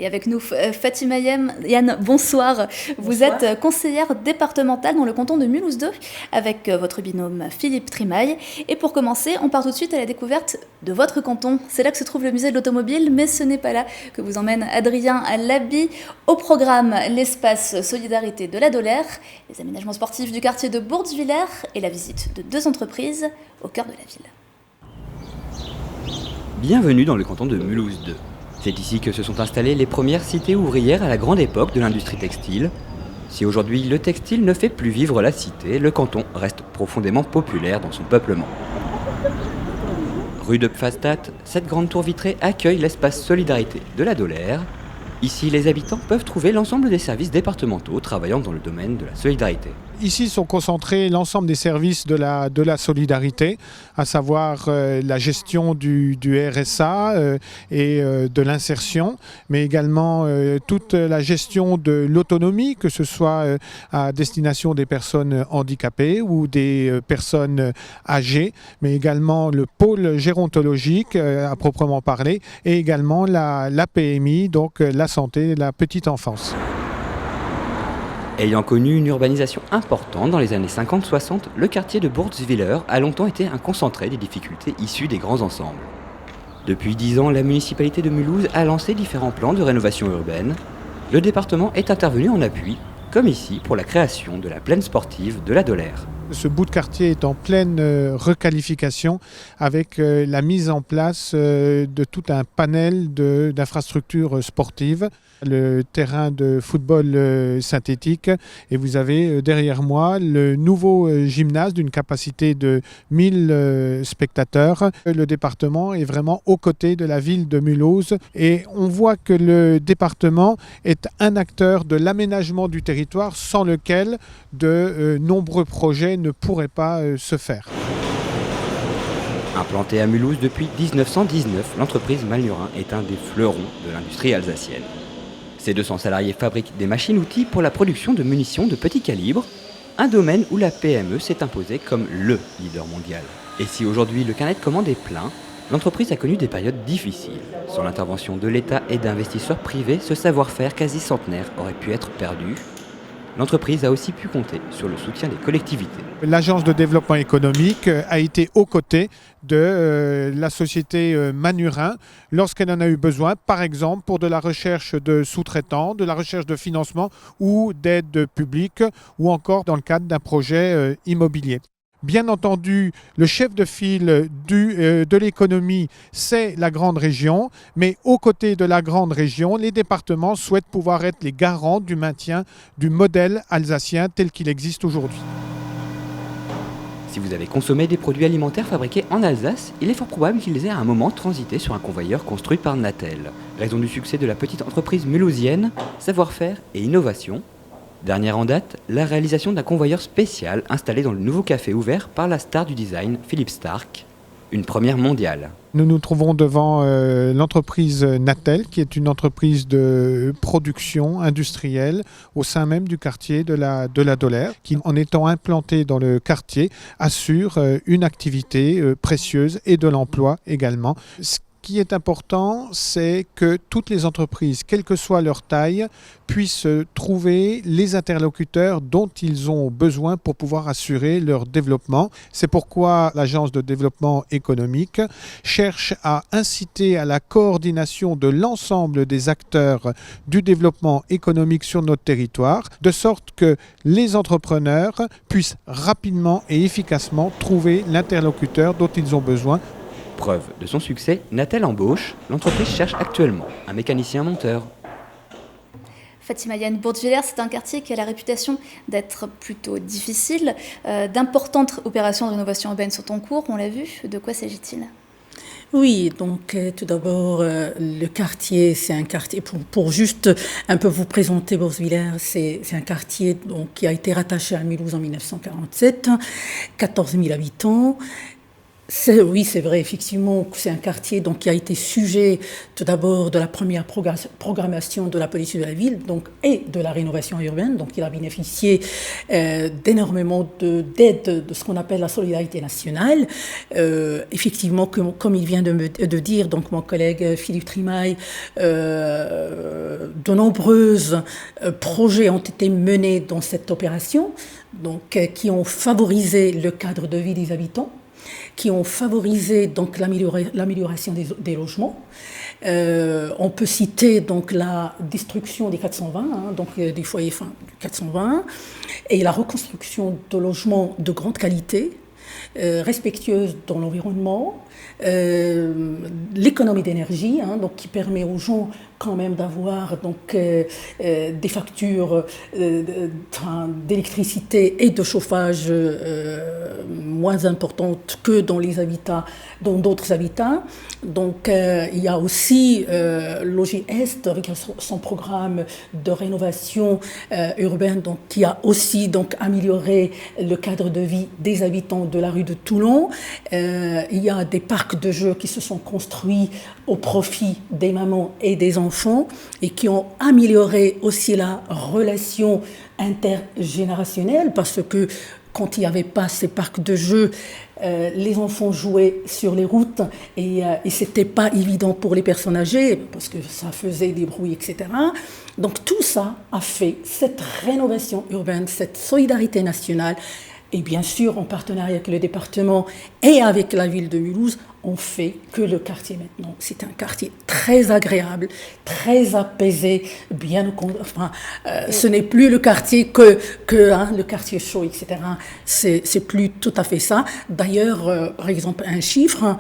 Et avec nous, Fatima Yann, bonsoir. Vous êtes conseillère départementale dans le canton de Mulhouse 2 avec votre binôme Philippe Trimaille. Et pour commencer, on part tout de suite à la découverte de votre canton. C'est là que se trouve le musée de l'automobile, mais ce n'est pas là que vous emmène Adrien Labi. Au programme, l'espace Solidarité de la Dolère, les aménagements sportifs du quartier de Bourtzwiller et la visite de 2 entreprises au cœur de la ville. Bienvenue dans le canton de Mulhouse 2. C'est ici que se sont installées les premières cités ouvrières à la grande époque de l'industrie textile. Si aujourd'hui le textile ne fait plus vivre la cité, le canton reste profondément populaire dans son peuplement. Rue de Pfastatt, cette grande tour vitrée accueille l'espace Solidarité de la Dolère. Ici, les habitants peuvent trouver l'ensemble des services départementaux travaillant dans le domaine de la solidarité. Ici sont concentrés l'ensemble des services de la solidarité, à savoir la gestion du RSA et de l'insertion, mais également toute la gestion de l'autonomie, que ce soit à destination des personnes handicapées ou des personnes âgées, mais également le pôle gérontologique à proprement parler, et également la PMI, donc la santé, la petite enfance. Ayant connu une urbanisation importante dans les années 50-60, le quartier de Bourtzwiller a longtemps été un concentré des difficultés issues des grands ensembles. Depuis 10 ans, la municipalité de Mulhouse a lancé différents plans de rénovation urbaine. Le département est intervenu en appui, comme ici pour la création de la plaine sportive de la Dolère. Ce bout de quartier est en pleine requalification avec la mise en place de tout un panel d'infrastructures sportives. Le terrain de football synthétique et vous avez derrière moi le nouveau gymnase d'une capacité de 1000 spectateurs. Le département est vraiment aux côtés de la ville de Mulhouse et on voit que le département est un acteur de l'aménagement du territoire sans lequel de nombreux projets ne pourraient pas se faire. Implantée à Mulhouse depuis 1919, l'entreprise Malnurin est un des fleurons de l'industrie alsacienne. Ces 200 salariés fabriquent des machines-outils pour la production de munitions de petit calibre, un domaine où la PME s'est imposée comme le leader mondial. Et si aujourd'hui le carnet de commande est plein, l'entreprise a connu des périodes difficiles. Sans l'intervention de l'État et d'investisseurs privés, ce savoir-faire quasi centenaire aurait pu être perdu. L'entreprise a aussi pu compter sur le soutien des collectivités. L'Agence de développement économique a été aux côtés de la société Malnurin lorsqu'elle en a eu besoin, par exemple pour de la recherche de sous-traitants, de la recherche de financement ou d'aide publique ou encore dans le cadre d'un projet immobilier. Bien entendu, le chef de file de l'économie, c'est la grande région, mais aux côtés de la grande région, les départements souhaitent pouvoir être les garants du maintien du modèle alsacien tel qu'il existe aujourd'hui. Si vous avez consommé des produits alimentaires fabriqués en Alsace, il est fort probable qu'ils aient à un moment transité sur un convoyeur construit par Natel. Raison du succès de la petite entreprise mulhousienne, savoir-faire et innovation. Dernière en date, la réalisation d'un convoyeur spécial installé dans le nouveau café ouvert par la star du design, Philippe Starck. Une première mondiale. Nous nous trouvons devant l'entreprise Natel, qui est une entreprise de production industrielle au sein même du quartier de la Dolère, qui, en étant implantée dans le quartier, assure une activité précieuse et de l'emploi également. Ce qui est important, c'est que toutes les entreprises, quelle que soit leur taille, puissent trouver les interlocuteurs dont ils ont besoin pour pouvoir assurer leur développement. C'est pourquoi l'Agence de développement économique cherche à inciter à la coordination de l'ensemble des acteurs du développement économique sur notre territoire, de sorte que les entrepreneurs puissent rapidement et efficacement trouver l'interlocuteur dont ils ont besoin. Preuve de son succès, Natel embauche. L'entreprise cherche actuellement un mécanicien monteur. Fatima Yann, Bourtzwiller, c'est un quartier qui a la réputation d'être plutôt difficile. D'importantes opérations de rénovation urbaine sont en cours, on l'a vu. De quoi s'agit-il ? Oui, donc tout d'abord, le quartier, c'est un quartier, pour juste un peu vous présenter Bourtzwiller, c'est un quartier donc, qui a été rattaché à Mulhouse en 1947, 14 000 habitants. Oui, c'est vrai, effectivement, c'est un quartier donc, qui a été sujet tout d'abord de la première programmation de la politique de la ville donc, et de la rénovation urbaine. Donc, il a bénéficié d'énormément d'aide de ce qu'on appelle la solidarité nationale. Effectivement, comme il vient de dire, donc, mon collègue Philippe Trimaille, de nombreux projets ont été menés dans cette opération donc, qui ont favorisé le cadre de vie des habitants, qui ont favorisé donc l'amélioration des logements. On peut citer donc la destruction des 420, donc des foyers 420, et la reconstruction de logements de grande qualité, respectueuse dans l'environnement, l'économie d'énergie, donc qui permet aux gens quand même d'avoir donc des factures d'électricité et de chauffage moins importantes que dans d'autres habitats. Donc il y a aussi Logis Est avec son programme de rénovation urbaine donc, qui a aussi donc, amélioré le cadre de vie des habitants de la rue de Toulon. Il y a des parcs de jeux qui se sont construits au profit des mamans et des enfants et qui ont amélioré aussi la relation intergénérationnelle parce que quand il n'y avait pas ces parcs de jeux, les enfants jouaient sur les routes et c'était pas évident pour les personnes âgées parce que ça faisait des bruits, etc. Donc tout ça a fait cette rénovation urbaine, cette solidarité nationale et bien sûr en partenariat avec le département et avec la ville de Mulhouse, on fait que le quartier maintenant, c'est un quartier très agréable, très apaisé, ce n'est plus le quartier que le quartier chaud, etc. C'est plus tout à fait ça. D'ailleurs, par exemple, un chiffre,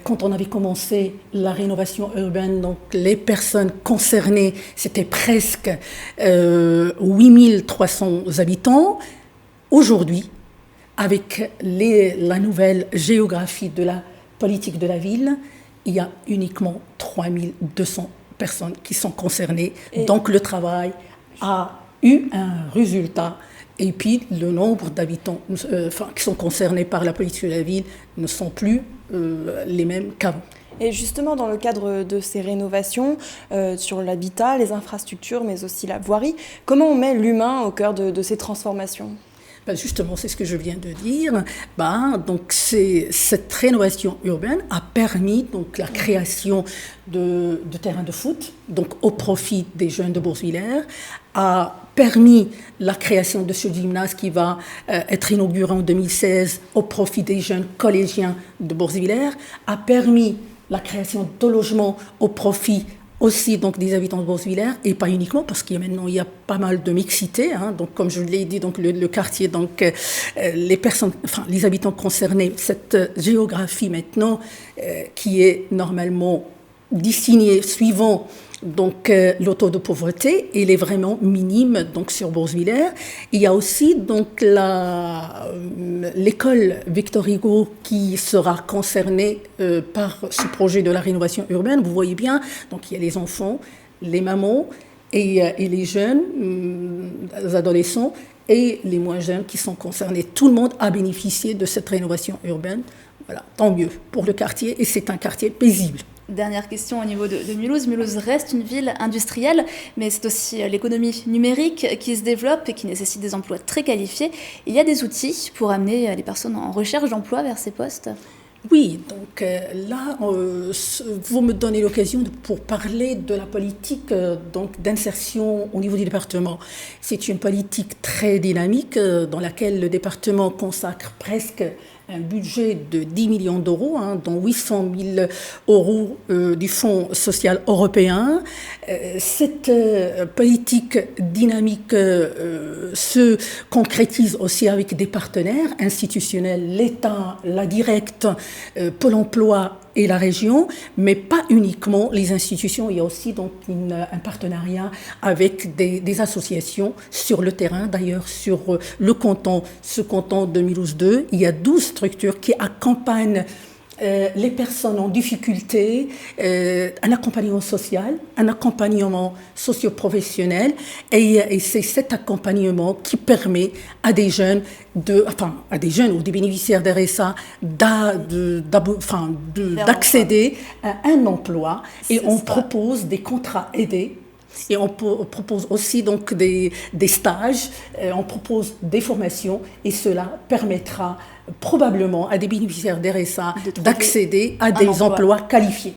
quand on avait commencé la rénovation urbaine, donc les personnes concernées, c'était presque 8300 habitants. Aujourd'hui, avec la nouvelle géographie de la politique de la ville, il y a uniquement 3200 personnes qui sont concernées. Donc le travail a eu un résultat. Et puis le nombre d'habitants qui sont concernés par la politique de la ville ne sont plus les mêmes qu'avant. Et justement, dans le cadre de ces rénovations sur l'habitat, les infrastructures, mais aussi la voirie, comment on met l'humain au cœur de ces transformations ? Justement, c'est ce que je viens de dire. Donc, cette rénovation urbaine a permis donc, la création de terrains de foot donc, au profit des jeunes de Bourse-Villers, a permis la création de ce gymnase qui va être inauguré en 2016 au profit des jeunes collégiens de Bourse-Villers, a permis la création de logements au profit aussi donc des habitants de Bourse-Villers et pas uniquement parce qu'il y a maintenant pas mal de mixité donc comme je l'ai dit donc le quartier donc les habitants concernés cette géographie maintenant qui est normalement dessinée suivant donc le taux de pauvreté, il est vraiment minime donc sur Bourse-Villers. Il y a aussi donc l'école Victor Hugo qui sera concernée par ce projet de la rénovation urbaine. Vous voyez bien, donc il y a les enfants, les mamans et les jeunes, les adolescents et les moins jeunes qui sont concernés. Tout le monde a bénéficié de cette rénovation urbaine. Voilà, tant mieux pour le quartier et c'est un quartier paisible. Dernière question au niveau de Mulhouse. Mulhouse reste une ville industrielle, mais c'est aussi l'économie numérique qui se développe et qui nécessite des emplois très qualifiés. Il y a des outils pour amener les personnes en recherche d'emploi vers ces postes ? Oui, donc là, vous me donnez l'occasion pour parler de la politique donc, d'insertion au niveau du département. C'est une politique très dynamique dans laquelle le département consacre presque un budget de 10 millions d'euros, dont 800 000 euros du Fonds social européen. Cette politique dynamique se concrétise aussi avec des partenaires institutionnels, l'État, la Directe, Pôle emploi et la région, mais pas uniquement les institutions. Il y a aussi donc un partenariat avec des associations sur le terrain. D'ailleurs, sur ce canton de Mulhouse 2, il y a 12 structures qui accompagnent les personnes en difficulté, un accompagnement social, un accompagnement socio-professionnel, et c'est cet accompagnement qui permet à des jeunes ou des bénéficiaires d'RSA d'accéder à un emploi, et on propose des contrats aidés. Et on propose aussi donc des stages, on propose des formations, et cela permettra probablement à des bénéficiaires d'RSA d'accéder à des emplois qualifiés.